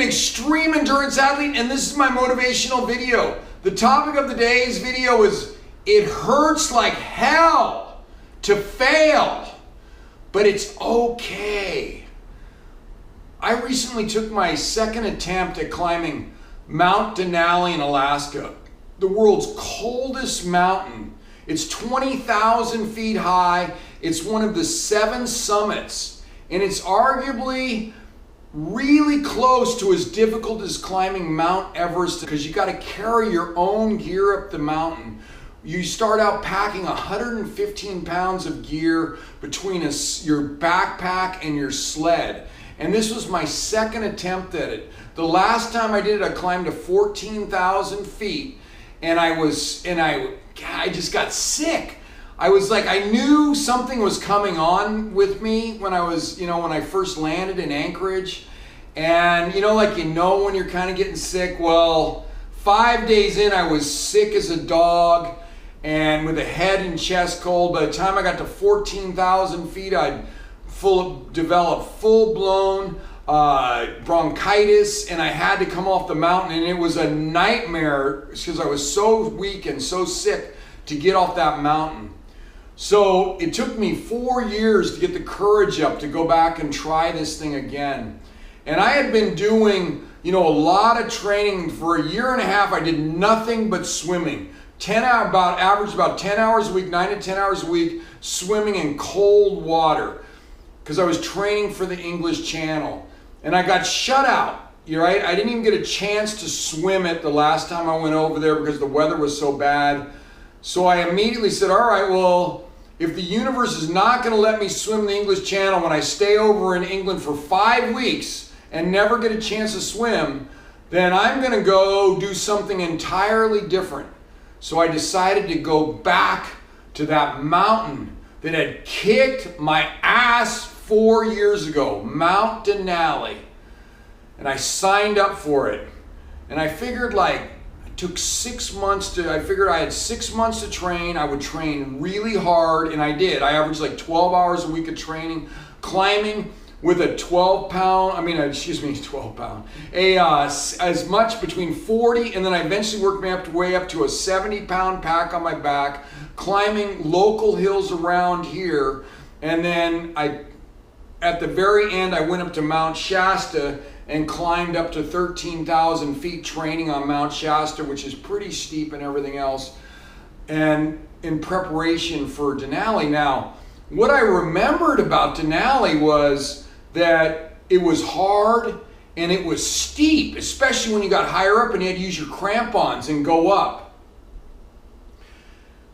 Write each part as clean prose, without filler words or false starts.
an extreme endurance athlete, and this is my motivational video. The topic of the day's video is, it hurts like hell to fail, but it's okay. I recently took my second attempt at climbing Mount Denali in Alaska, the world's coldest mountain. It's 20,000 feet high. It's one of the 7 summits, and it's arguably really close to as difficult as climbing Mount Everest, because you got to carry your own gear up the mountain. You start out packing 115 pounds of gear between your backpack and your sled. And this was my second attempt at it. The last time I did it, I climbed to 14,000 feet, and I just got sick. I was like, I knew something was coming on with me when when I first landed in Anchorage. And when you're kind of getting sick. Well, 5 days in, I was sick as a dog and with a head and chest cold. By the time I got to 14,000 feet, I'd developed full-blown bronchitis, and I had to come off the mountain, and it was a nightmare because I was so weak and so sick to get off that mountain. So it took me 4 years to get the courage up to go back and try this thing again. And I had been doing, a lot of training for a year and a half. I did nothing but swimming. Average about 10 hours a week, 9 to 10 hours a week, swimming in cold water, because I was training for the English Channel. And I got shut out, right? I didn't even get a chance to swim it the last time I went over there because the weather was so bad. So I immediately said, all right, well, if the universe is not going to let me swim the English Channel when I stay over in England for 5 weeks and never get a chance to swim, then I'm going to go do something entirely different. So I decided to go back to that mountain that had kicked my ass 4 years ago, Mount Denali. And I signed up for it. And I figured I had 6 months to train. I would train really hard, and I did. I averaged 12 hours a week of training, climbing with a 12 pound, as much between 40, and then I eventually worked my way up to a 70 pound pack on my back, climbing local hills around here. And then at the very end, I went up to Mount Shasta and climbed up to 13,000 feet training on Mount Shasta, which is pretty steep and everything else, and in preparation for Denali. Now, what I remembered about Denali was that it was hard and it was steep, especially when you got higher up and you had to use your crampons and go up.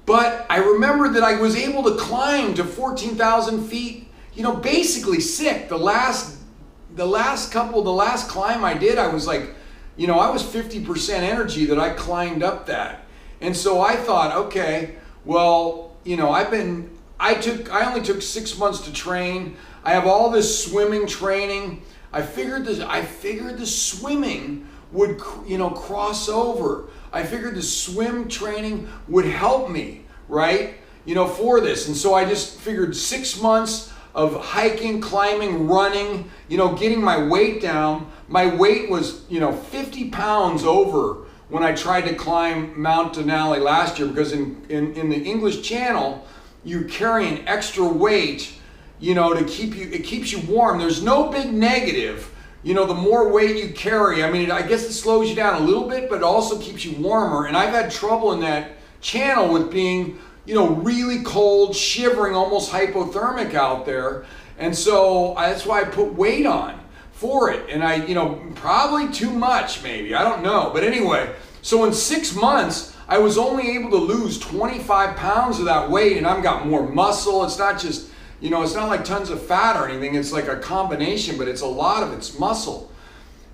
But I remembered that I was able to climb to 14,000 feet, basically sick. The last climb I did, I was I was 50% energy that I climbed up that. And so I thought, okay, well, I only took 6 months to train. I have all this swimming training. I figured the swimming would, cross over. I figured the swim training would help me, right? For this. And so I just figured 6 months of hiking, climbing, running, getting my weight down. My weight was, 50 pounds over when I tried to climb Mount Denali last year, because in the English Channel, you carry an extra weight, to keeps you warm. There's no big negative. The more weight you carry, I guess it slows you down a little bit, but it also keeps you warmer. And I've had trouble in that channel with being, really cold, shivering, almost hypothermic out there. And so that's why I put weight on for it. And I, probably too much maybe, I don't know. But anyway, so in 6 months, I was only able to lose 25 pounds of that weight, and I've got more muscle. It's not just, it's not like tons of fat or anything. It's like a combination, but it's a lot of it's muscle.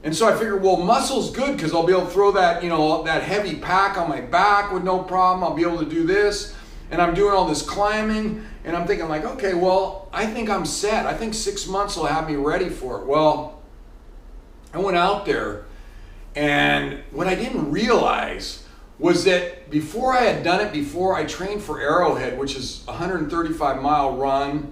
And so I figured, well, muscle's good because I'll be able to throw that, that heavy pack on my back with no problem. I'll be able to do this. And I'm doing all this climbing, and I'm thinking okay, well, I think I'm set. I think 6 months will have me ready for it. Well, I went out there, and what I didn't realize was that before I had done it before, I trained for Arrowhead, which is a 135-mile run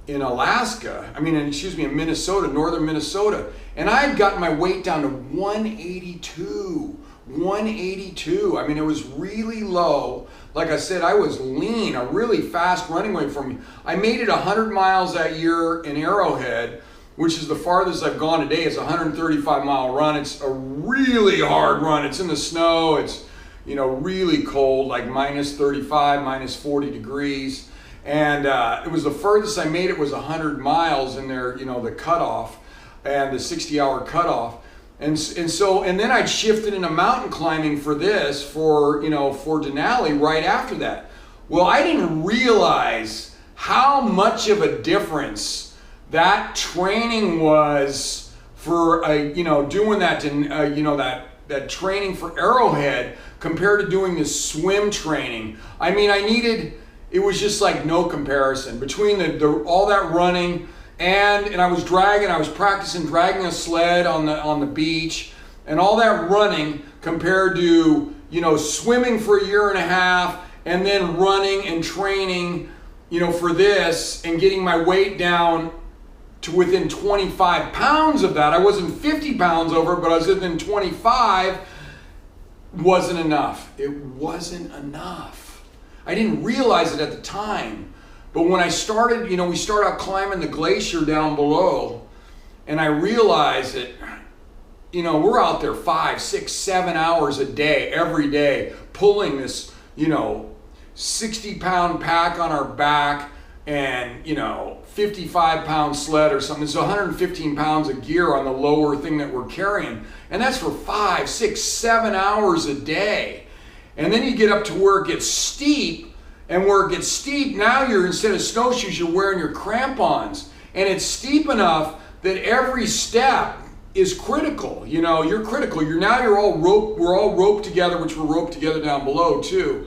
in Alaska, in Minnesota, northern Minnesota, and I had gotten my weight down to 182. 182. I mean, it was really low. Like I said, I was lean, a really fast running weight for me. I made it 100 miles that year in Arrowhead, which is the farthest I've gone today. It's a 135-mile run. It's a really hard run. It's in the snow. It's, really cold, like minus 35, minus 40 degrees. And it was the furthest I made it was 100 miles in there, the cutoff and the 60-hour cutoff. And then I'd shifted into mountain climbing for Denali right after that. Well, I didn't realize how much of a difference that training was for doing that that training for Arrowhead compared to doing this swim training. I mean, it was just like no comparison between all that running. And I was practicing dragging a sled on the beach and all that running compared to, swimming for a year and a half and then running and training, for this and getting my weight down to within 25 pounds of that. I wasn't 50 pounds over, but I was within 25. Wasn't enough. It wasn't enough. I didn't realize it at the time. But when I started, we start out climbing the glacier down below, and I realized that, we're out there 5, 6, 7 hours a day, every day, pulling this, 60-pound pack on our back and, 55-pound sled or something. It's 115 pounds of gear on the lower thing that we're carrying. And that's for 5, 6, 7 hours a day. And then you get up to where it gets steep. And where it gets steep, now instead of snowshoes, you're wearing your crampons. And it's steep enough that every step is critical. You're critical. We're all roped together, which we're roped together down below too.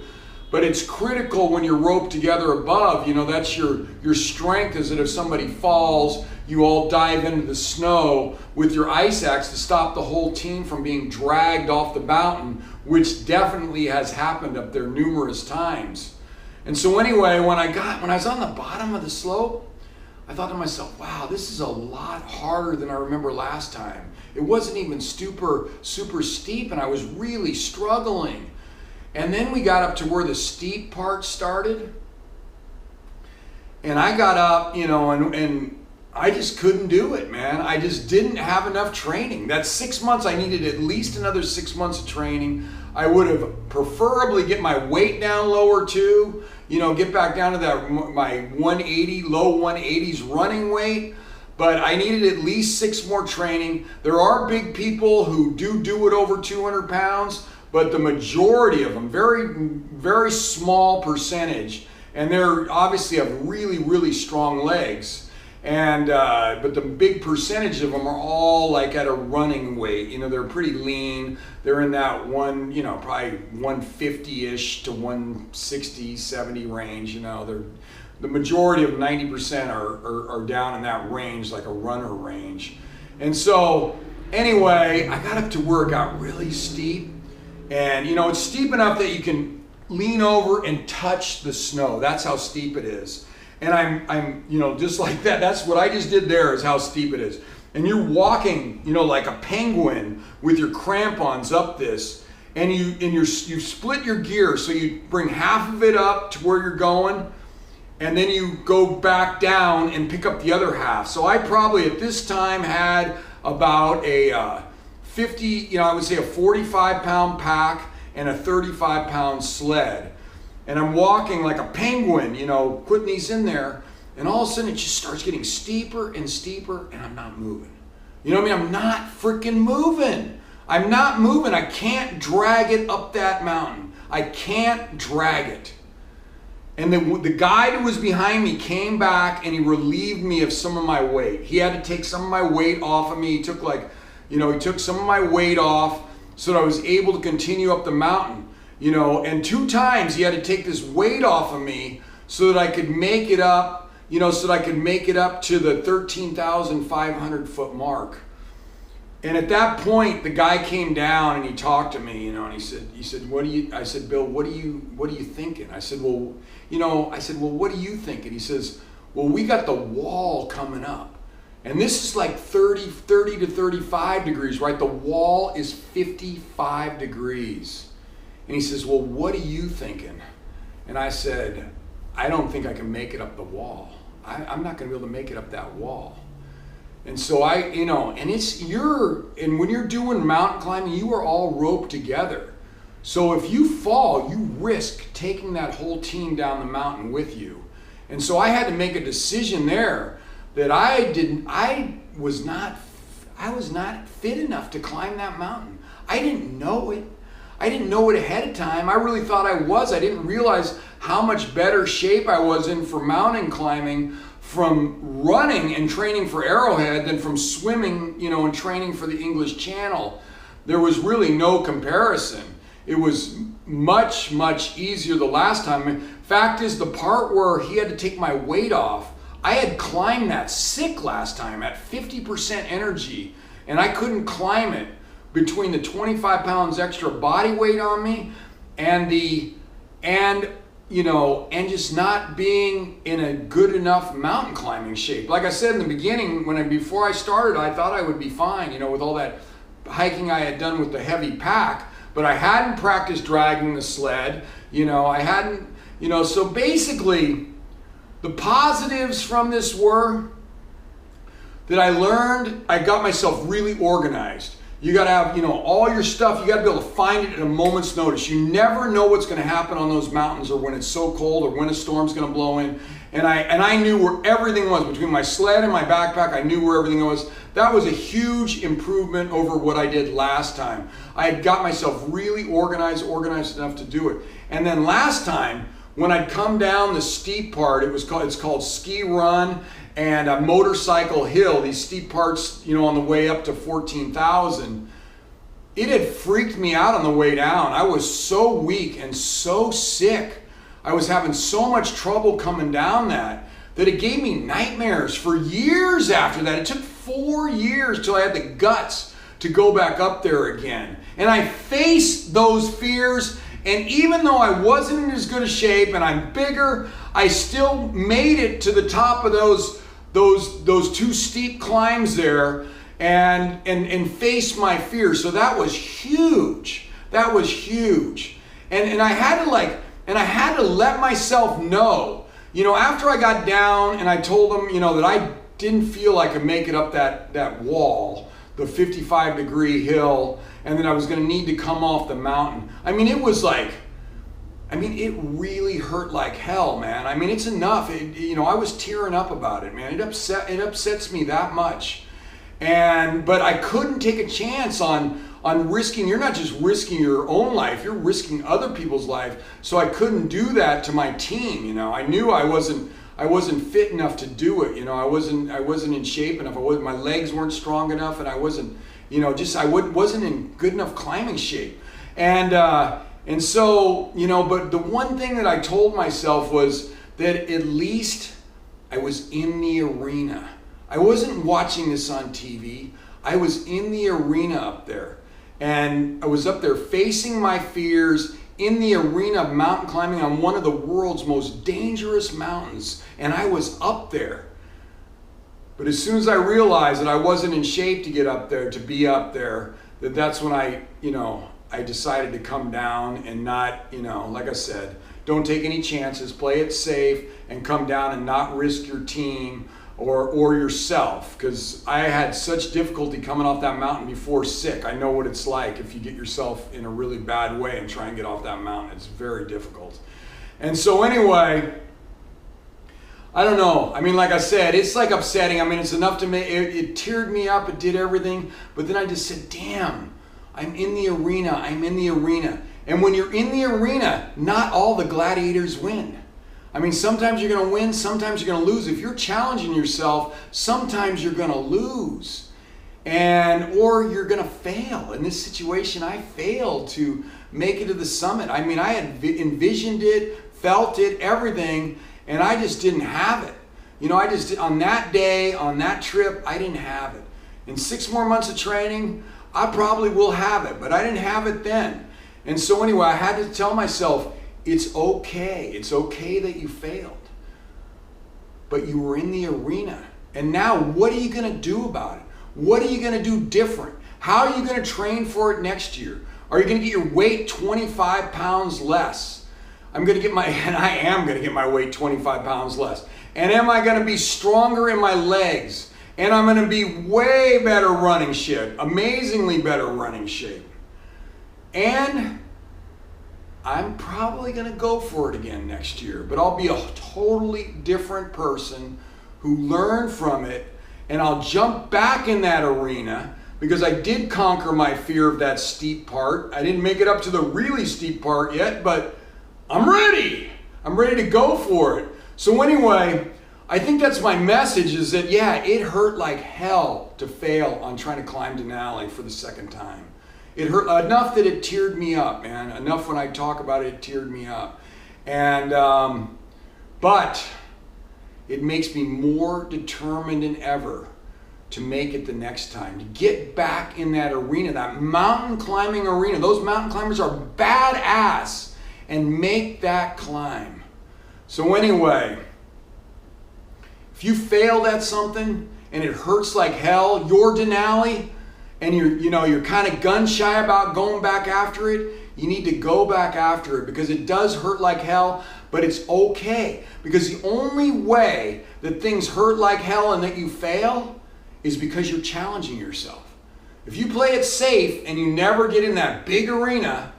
But it's critical when you're roped together above. That's your strength, is that if somebody falls, you all dive into the snow with your ice axe to stop the whole team from being dragged off the mountain, which definitely has happened up there numerous times. And so anyway, when I was on the bottom of the slope, I thought to myself, wow, this is a lot harder than I remember last time. It wasn't even super steep, and I was really struggling. And then we got up to where the steep part started. And I got up, and I just couldn't do it, man. I just didn't have enough training. That 6 months, I needed at least another 6 months of training. I would have preferably get my weight down lower too, get back down to my 180, low 180s running weight. But I needed at least 6 more training. There are big people who do it over 200 pounds, but the majority of them, very, very small percentage, and they're obviously have really, really strong legs. And but the big percentage of them are all like at a running weight. They're pretty lean. They're in that probably 150-ish to 160, 70 range. The majority of 90% are down in that range, like a runner range. And so anyway, I got up to where it got really steep, and it's steep enough that you can lean over and touch the snow. That's how steep it is. And I'm just like that. That's what I just did there, is how steep it is. And you're walking, like a penguin with your crampons up this, and you split your gear. So you bring half of it up to where you're going, and then you go back down and pick up the other half. So I probably at this time had about a 50, I would say a 45-pound pack and a 35-pound sled. And I'm walking like a penguin, putting these in there, and all of a sudden it just starts getting steeper and steeper, and I'm not moving. I'm not freaking moving. I'm not moving. I can't drag it up that mountain. I can't drag it. And the guy who was behind me came back, and he relieved me of some of my weight. He had to take some of my weight off of me. He took he took some of my weight off so that I was able to continue up the mountain. And 2 times he had to take this weight off of me so that I could make it up, to the 13,500 foot mark. And at that point, the guy came down and he talked to me, and he said, I said, Bill, what are you thinking? I said, well, what are you thinking? He says, Well, we got the wall coming up. And this is like 30 to 35 degrees, right? The wall is 55 degrees. And he says, well, what are you thinking? And I said, I don't think I can make it up the wall. I'm not going to be able to make it up that wall. And so and when you're doing mountain climbing, you are all roped together. So if you fall, you risk taking that whole team down the mountain with you. And so I had to make a decision there that I was not fit enough to climb that mountain. I didn't know it. I didn't know it ahead of time. I really thought I was. I didn't realize how much better shape I was in for mountain climbing from running and training for Arrowhead than from swimming, and training for the English Channel. There was really no comparison. It was much, much easier the last time. Fact is, the part where he had to take my weight off, I had climbed that sick last time at 50% energy, and I couldn't climb it between the 25 pounds extra body weight on me and just not being in a good enough mountain climbing shape. Like I said in the beginning, before I started, I thought I would be fine, with all that hiking I had done with the heavy pack, but I hadn't practiced dragging the sled, I hadn't, so basically the positives from this were that I got myself really organized. You got to have, all your stuff. You got to be able to find it at a moment's notice. You never know what's going to happen on those mountains, or when it's so cold, or when a storm's going to blow in. And I knew where everything was. Between my sled and my backpack, I knew where everything was. That was a huge improvement over what I did last time. I had got myself really organized enough to do it. And then last time, when I'd come down the steep part, it's called Ski Run and a Motorcycle Hill, these steep parts, on the way up to 14,000, it had freaked me out on the way down. I was so weak and so sick. I was having so much trouble coming down that it gave me nightmares for years after that. It took 4 years till I had the guts to go back up there again. And I faced those fears, and even though I wasn't in as good a shape and I'm bigger, I still made it to the top of those 2 steep climbs there and faced my fears. So that was huge. That was huge. And I had to let myself know, after I got down and I told them, that I didn't feel I could make it up that wall, the 55 degree hill, and that I was going to need to come off the mountain. It really hurt like hell, man. It's enough. I was tearing up about it, man. It upsets me that much. But I couldn't take a chance on risking. You're not just risking your own life, you're risking other people's life. So I couldn't do that to my team, I knew I wasn't fit enough to do it. I wasn't in shape enough. My legs weren't strong enough, and I wasn't, I wasn't in good enough climbing shape. And so, but the one thing that I told myself was that at least I was in the arena. I wasn't watching this on TV. I was in the arena up there. And I was up there facing my fears in the arena of mountain climbing on one of the world's most dangerous mountains. And I was up there. But as soon as I realized that I wasn't in shape to get up there, to be up there, that's when I decided to come down and not, like I said, don't take any chances, play it safe, and come down and not risk your team or yourself. Because I had such difficulty coming off that mountain before sick. I know what it's like if you get yourself in a really bad way and try and get off that mountain. It's very difficult. And so anyway, I don't know. Like I said, it's like upsetting. It's enough to make it teared me up. It did everything. But then I just said, damn. I'm in the arena. I'm in the arena. And when you're in the arena, not all the gladiators win. Sometimes you're going to win, sometimes you're going to lose. If you're challenging yourself, sometimes you're going to lose. Or you're going to fail. In this situation, I failed to make it to the summit. I had envisioned it, felt it, everything, and I just didn't have it. On that day, on that trip, I didn't have it. In 6 more months of training, I probably will have it, but I didn't have it then. And so anyway, I had to tell myself, it's okay. It's okay that you failed. but you were in the arena. And now what are you going to do about it? What are you going to do different? How are you going to train for it next year? Are you going to get your weight 25 pounds less? I am going to get my weight 25 pounds less. And am I going to be stronger in my legs? And I'm going to be way better running shape, amazingly better running shape. And I'm probably going to go for it again next year, but I'll be a totally different person who learned from it, and I'll jump back in that arena because I did conquer my fear of that steep part. I didn't make it up to the really steep part yet, but I'm ready. I'm ready to go for it. So anyway, I think that's my message, is that, yeah, it hurt like hell to fail on trying to climb Denali for the second time. It hurt enough that it teared me up, man. Enough when I talk about it, it teared me up. And, but it makes me more determined than ever to make it the next time, to get back in that arena, that mountain climbing arena. Those mountain climbers are badass, and make that climb. So anyway, if you failed at something and it hurts like hell, you're Denali, and you're kind of gun shy about going back after it, you need to go back after it, because it does hurt like hell, but it's okay. Because the only way that things hurt like hell and that you fail is because you're challenging yourself. If you play it safe and you never get in that big arena,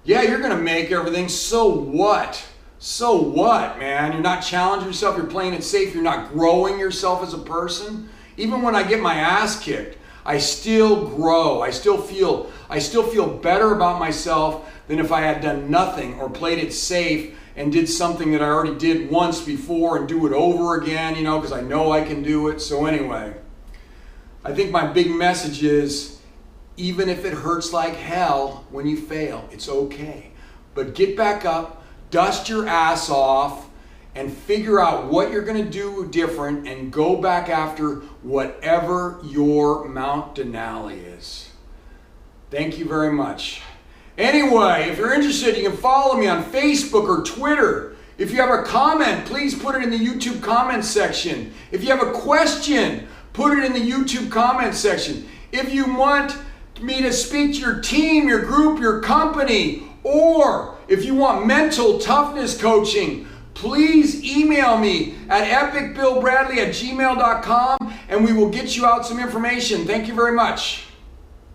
yeah, you're going to make everything. So what? So what, man? You're not challenging yourself. You're playing it safe. You're not growing yourself as a person. Even when I get my ass kicked, I still grow. I still feel better about myself than if I had done nothing or played it safe and did something that I already did once before and do it over again, because I know I can do it. So anyway, I think my big message is, even if it hurts like hell when you fail, it's okay. But get back up, dust your ass off, and figure out what you're going to do different, and go back after whatever your Mount Denali is. Thank you very much. Anyway, if you're interested, you can follow me on Facebook or Twitter. If you have a comment, please put it in the YouTube comment section. If you have a question, put it in the YouTube comment section. If you want me to speak to your team, your group, your company, or if you want mental toughness coaching, please email me at epicbillbradley@gmail.com, and we will get you out some information. Thank you very much.